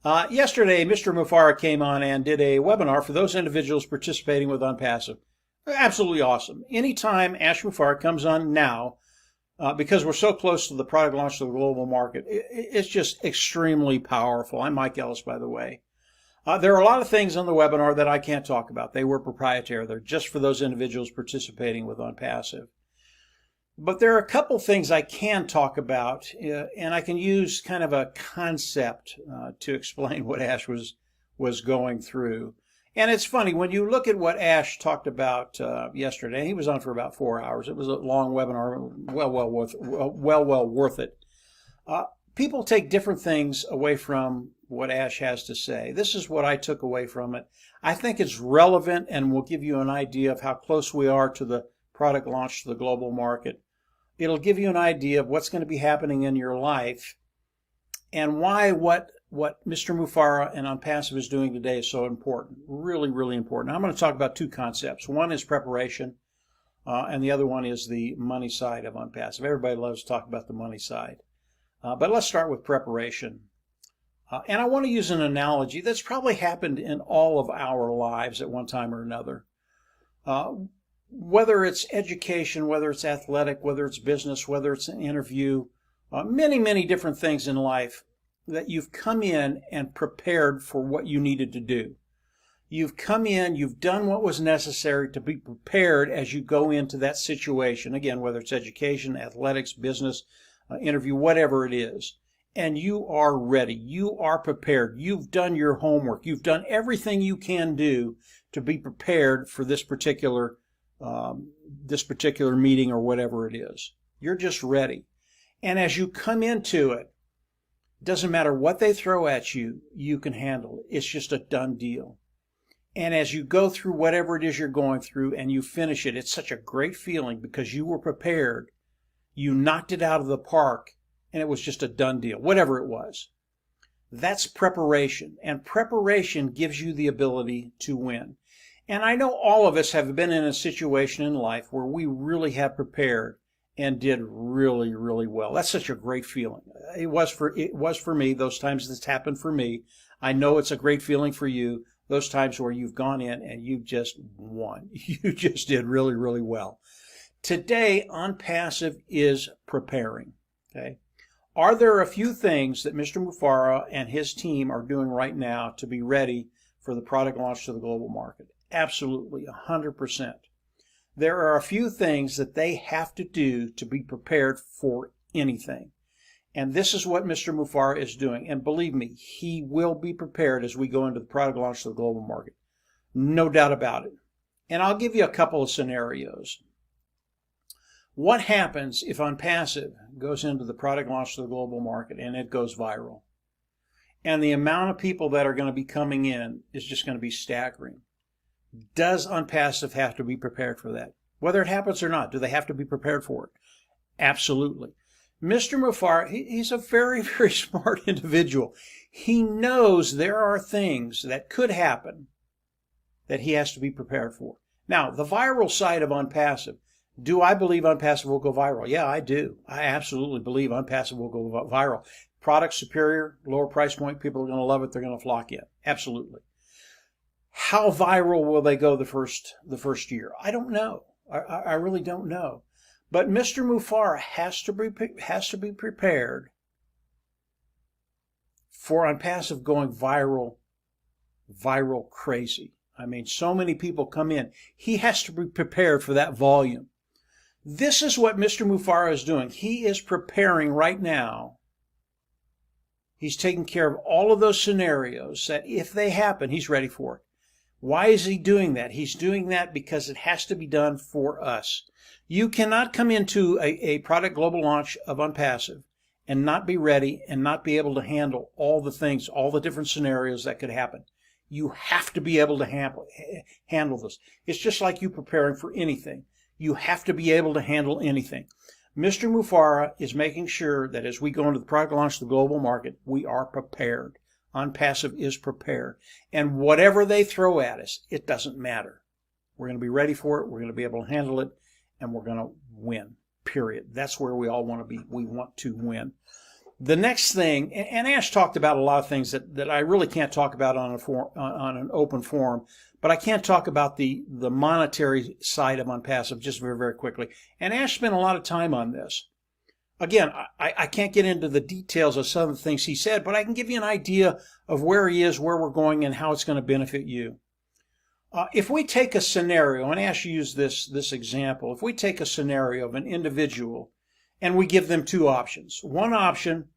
Yesterday, Mr. Mufareh came on and did a webinar for those individuals participating with Onpassive. Absolutely awesome. Anytime Ash Mufareh comes on now, because we're so close to the product launch to the global market, it's just extremely powerful. I'm Mike Ellis, by the way. There are a lot of things on the webinar that I can't talk about. They were proprietary. They're just for those individuals participating with Onpassive. But there are a couple things I can talk about, and I can use kind of a concept to explain what Ash was going through. And it's funny, when you look at what Ash talked about yesterday, he was on for about 4 hours. It was a long webinar, well worth it. People take different things away from what Ash has to say. This is what I took away from it. I think it's relevant and will give you an idea of how close we are to the product launch to the global market. It'll give you an idea of what's going to be happening in your life and why what Mr. Mufareh and Onpassive is doing today is so important. Really, really important. I'm going to talk about two concepts. One is preparation, and the other one is the money side of Onpassive. Everybody loves to talk about the money side. But let's start with preparation. And I want to use an analogy that's probably happened in all of our lives at one time or another. Whether it's education, whether it's athletic, whether it's business, whether it's an interview, many different things in life that you've come in and prepared for what you needed to do. You've come in, you've done what was necessary to be prepared as you go into that situation. Again, whether it's education, athletics, business, interview, whatever it is. And you are ready. You are prepared. You've done your homework. You've done everything you can do to be prepared for this particular meeting or whatever it is. You're just ready. And as you come into it, doesn't matter what they throw at you, you can handle it. It's just a done deal. And as you go through whatever it is you're going through and you finish it, it's such a great feeling because you were prepared. You knocked it out of the park and it was just a done deal, whatever it was. That's preparation. And preparation gives you the ability to win. And I know all of us have been in a situation in life where we really have prepared and did really, really well. That's such a great feeling. It was for me, those times that's happened for me. I know it's a great feeling for you, those times where you've gone in and you just won. You just did really, really well. Today, Onpassive is preparing. Okay? Are there a few things that Mr. Mufareh and his team are doing right now to be ready for the product launch to the global market? Absolutely, 100%. There are a few things that they have to do to be prepared for anything. And this is what Mr. Mufareh is doing. And believe me, he will be prepared as we go into the product launch to the global market. No doubt about it. And I'll give you a couple of scenarios. What happens if Onpassive goes into the product launch to the global market and it goes viral? And the amount of people that are going to be coming in is just going to be staggering. Does Onpassive have to be prepared for that? Whether it happens or not, do they have to be prepared for it? Absolutely. Mr. Mufareh, he's a very, very smart individual. He knows there are things that could happen that he has to be prepared for. Now, the viral side of Onpassive. Do I believe Onpassive will go viral? Yeah, I do. I absolutely believe Onpassive will go viral. Product superior, lower price point, people are going to love it. They're going to flock in. Absolutely. How viral will they go the first year? I don't know. I really don't know. But Mr. Mufareh has to be prepared for Onpassive going viral crazy. I mean, so many people come in. He has to be prepared for that volume. This is what Mr. Mufareh is doing. He is preparing right now. He's taking care of all of those scenarios that if they happen, he's ready for it. Why is he doing that? He's doing that because it has to be done for us. You cannot come into a product global launch of Onpassive and not be ready and not be able to handle all the things, all the different scenarios that could happen. You have to be able to handle this. It's just like you preparing for anything. You have to be able to handle anything. Mr. Mufareh is making sure that as we go into the product launch to the global market, we are prepared. Onpassive is prepared. And whatever they throw at us, it doesn't matter. We're going to be ready for it. We're going to be able to handle it. And we're going to win, period. That's where we all want to be. We want to win. The next thing, and Ash talked about a lot of things that I really can't talk about on an open forum, but I can talk about the monetary side of Onpassive just very, very quickly. And Ash spent a lot of time on this. Again, I can't get into the details of some of the things he said, but I can give you an idea of where he is, where we're going, and how it's going to benefit you. If we take a scenario, and Ash used this example, if we take a scenario of an individual and we give them two options. One option,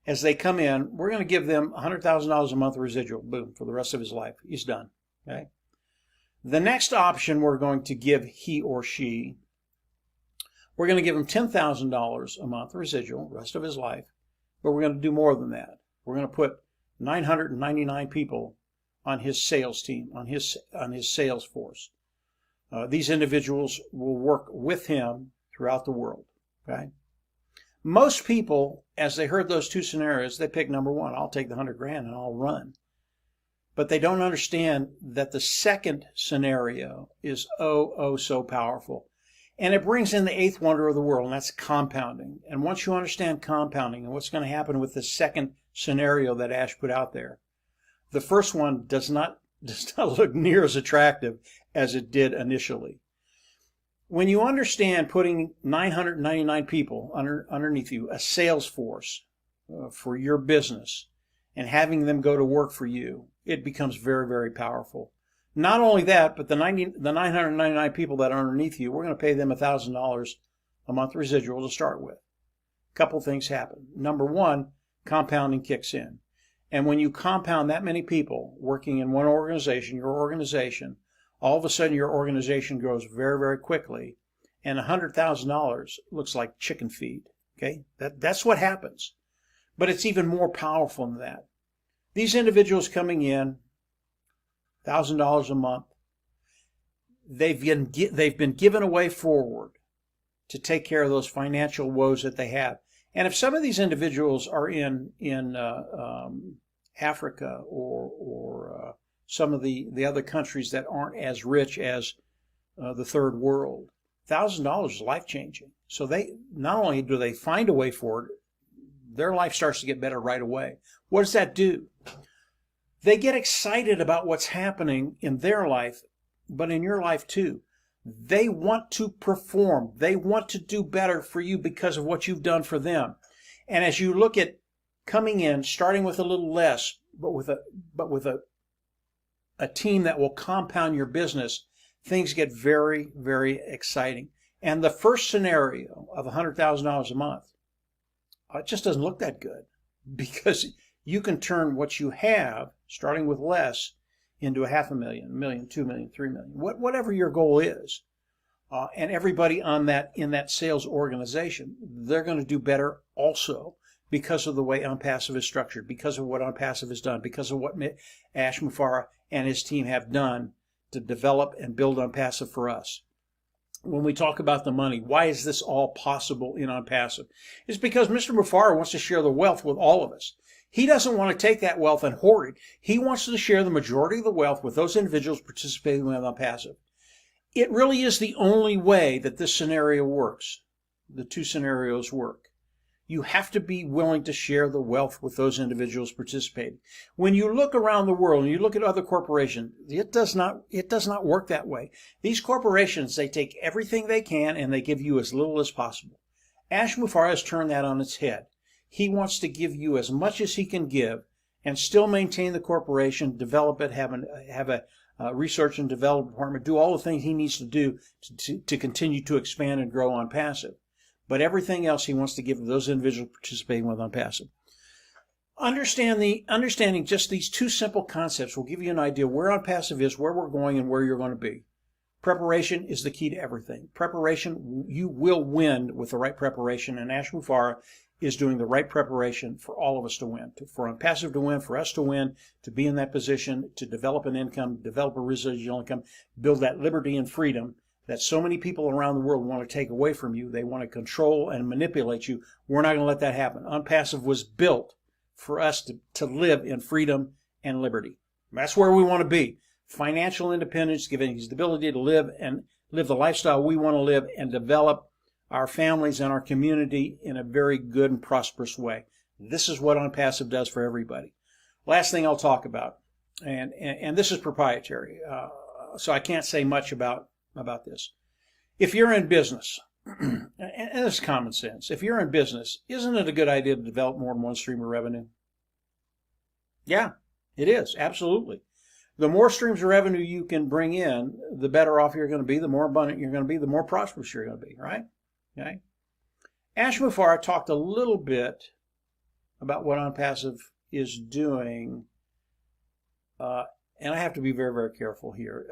as they come in, we're going to give them $100,000 a month residual, boom, for the rest of his life. He's done. Okay. The next option we're going to give he or she, we're going to give him $10,000 a month residual, rest of his life, but we're going to do more than that. We're going to put 999 people on his sales team, on his sales force. These individuals will work with him throughout the world. Okay. Most people, as they heard those two scenarios, they pick number one. I'll take the 100 grand and I'll run. But they don't understand that the second scenario is so powerful. And it brings in the eighth wonder of the world, and that's compounding. And once you understand compounding and what's going to happen with the second scenario that Ash put out there, the first one does not look near as attractive as it did initially. When you understand putting 999 people underneath you, a sales force for your business, and having them go to work for you, it becomes very, very powerful. Not only that, but the 999 people that are underneath you, we're going to pay them $1,000 a month residual to start with. A couple things happen. Number one, compounding kicks in. And when you compound that many people working in one organization, your organization, all of a sudden your organization grows very, very quickly, and $100,000 looks like chicken feed. Okay, that's what happens. But it's even more powerful than that. These individuals coming in, $1,000 a month, they've been given a way forward to take care of those financial woes that they have. And if some of these individuals are in Africa or some of the other countries that aren't as rich as the third world, $1,000 is life-changing. So they not only do they find a way forward, their life starts to get better right away. What does that do? They get excited about what's happening in their life, but in your life too. They want to perform. They want to do better for you because of what you've done for them. And as you look at coming in, starting with a little less, but with a team that will compound your business, things get very, very exciting. And the first scenario of $100,000 a month, it just doesn't look that good, because you can turn what you have, starting with less, into $500,000, $1 million, $2 million, $3 million, whatever your goal is. And everybody in that sales organization, they're going to do better also because of the way Onpassive is structured, because of what Onpassive has done, because of what Ash Mufareh and his team have done to develop and build Onpassive for us. When we talk about the money, why is this all possible in Onpassive? It's because Mr. Mufareh wants to share the wealth with all of us. He doesn't want to take that wealth and hoard it. He wants to share the majority of the wealth with those individuals participating with Onpassive. It really is the only way that this scenario works. The two scenarios work. You have to be willing to share the wealth with those individuals participating. When you look around the world and you look at other corporations, it does not work that way. These corporations, they take everything they can and they give you as little as possible. Ash Mufareh has turned that on its head. He wants to give you as much as he can give and still maintain the corporation, develop it, have a research and development department, do all the things he needs to do to continue to expand and grow Onpassive. But everything else he wants to give to those individuals participating with Onpassive. Understanding just these two simple concepts will give you an idea where Onpassive is, where we're going, and where you're going to be. Preparation is the key to everything. Preparation, you will win with the right preparation, and Ash Mufareh is doing the right preparation for all of us to win, for Onpassive to win, for us to win, to be in that position, to develop an income, develop a residual income, build that liberty and freedom that so many people around the world want to take away from you. They want to control and manipulate you. We're not going to let that happen. Onpassive was built for us to live in freedom and liberty. That's where we want to be. Financial independence, giving us the ability to live the lifestyle we want to live and develop our families and our community in a very good and prosperous way. This is what Onpassive does for everybody. Last thing I'll talk about, and this is proprietary, so I can't say much about this. If you're in business, and it's common sense, if you're in business, isn't it a good idea to develop more than one stream of revenue? Yeah, it is, absolutely. The more streams of revenue you can bring in, the better off you're going to be, the more abundant you're going to be, the more prosperous you're going to be, right? Okay. Ash Mufareh talked a little bit about what Onpassive is doing, and I have to be very, very careful here.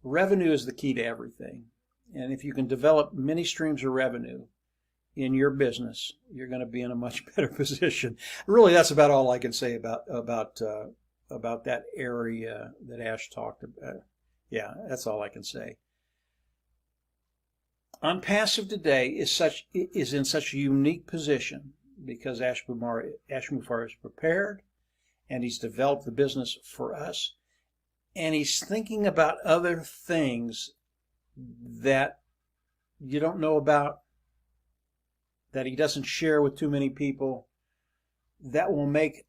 Revenue is the key to everything, and if you can develop many streams of revenue in your business, you're going to be in a much better position. Really, that's about all I can say about that area that Ash talked about. Yeah, that's all I can say. Onpassive today is in such a unique position because Ash Mufareh is prepared, and he's developed the business for us, and he's thinking about other things that you don't know about, that he doesn't share with too many people, that will make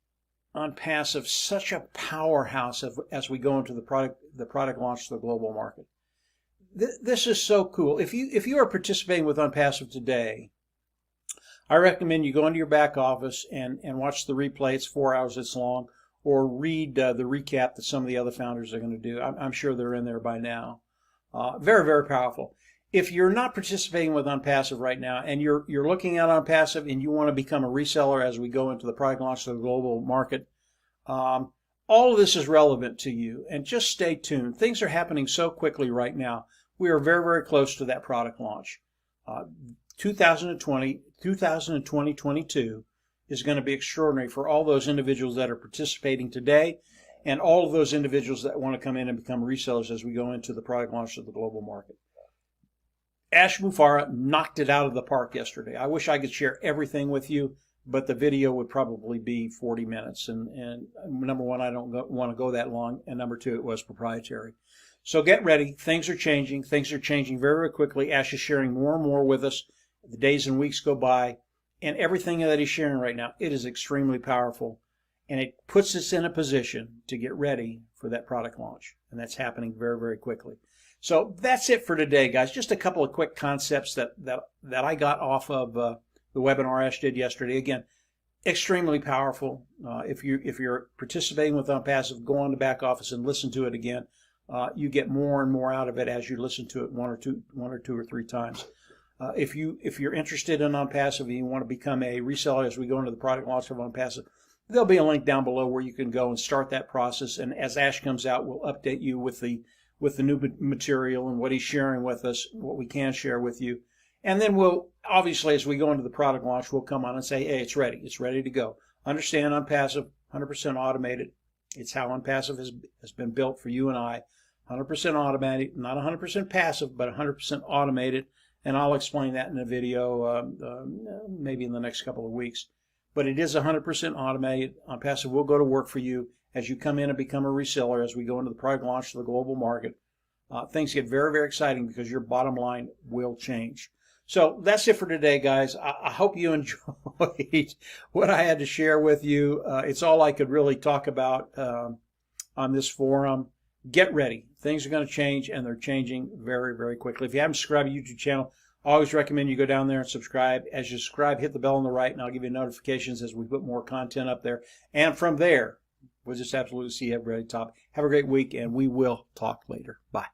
Onpassive such a powerhouse as we go into the product launch to the global market. This is so cool. If you are participating with Onpassive today, I recommend you go into your back office and watch the replay. It's 4 hours, it's long, or read the recap that some of the other founders are going to do. I'm sure they're in there by now. Very, very powerful. If you're not participating with Onpassive right now and you're looking at Onpassive and you want to become a reseller as we go into the product launch to the global market, all of this is relevant to you. And just stay tuned. Things are happening so quickly right now. We are very, very close to that product launch. 2022 is going to be extraordinary for all those individuals that are participating today and all of those individuals that want to come in and become resellers as we go into the product launch of the global market. Ash Mufareh knocked it out of the park yesterday. I wish I could share everything with you, but the video would probably be 40 minutes. And number one, I don't want to go that long. And number two, it was proprietary. So get ready. Things are changing. Things are changing very, very quickly. Ash is sharing more and more with us. The days and weeks go by. And everything that he's sharing right now, it is extremely powerful. And it puts us in a position to get ready for that product launch. And that's happening very, very quickly. So that's it for today, guys. Just a couple of quick concepts that I got off of the webinar Ash did yesterday. Again, extremely powerful. If you're participating with Onpassive, go on the back office and listen to it again. You get more and more out of it as you listen to it one or two or three times. If you're interested in Onpassive and you want to become a reseller as we go into the product launch of Onpassive, there'll be a link down below where you can go and start that process. And as Ash comes out, we'll update you with the new material and what he's sharing with us, what we can share with you. And then we'll, obviously, as we go into the product launch, we'll come on and say, hey, it's ready. It's ready to go. Understand Onpassive, 100% automated. It's how Onpassive has been built for you and I. 100% automated, not 100% passive, but 100% automated. And I'll explain that in a video maybe in the next couple of weeks. But it is 100% automated. Onpassive will go to work for you as you come in and become a reseller as we go into the product launch to the global market. Things get very, very exciting because your bottom line will change. So that's it for today, guys. I hope you enjoyed what I had to share with you. It's all I could really talk about on this forum. Get ready. Things are going to change, and they're changing very, very quickly. If you haven't subscribed to the YouTube channel, I always recommend you go down there and subscribe. As you subscribe, hit the bell on the right, and I'll give you notifications as we put more content up there. And from there, we'll just absolutely see everybody top. Have a great week, and we will talk later. Bye.